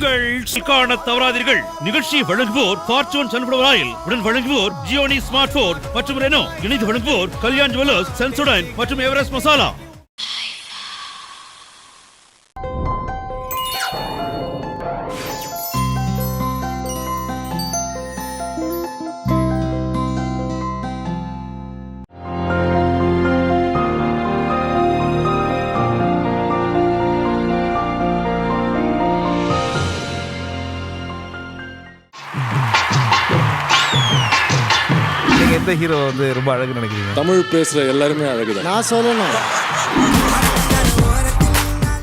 உங்கள் காண தவறாதீர்கள். நிகழ்ச்சியை வழங்குவோர் ஃபார்ச்சூன் சன்ஃப்ளவர் ஆயில், உடன் வழங்குவோர் ஜியோனி ஸ்மார்ட் போன் மற்றும் ரெனோ, இணைந்து வழங்குவோர் கல்யாண் ஜுவல்லர்ஸ், சென்சோடைன் மற்றும் எவரெஸ்ட் மசாலா. எந்த ஹீரோ வந்து ரொம்ப அழகுன்னு நினைக்கிறீங்க? தமிழ் பேசுற எல்லாருமே அழகுதான். நான் சொல்லணும்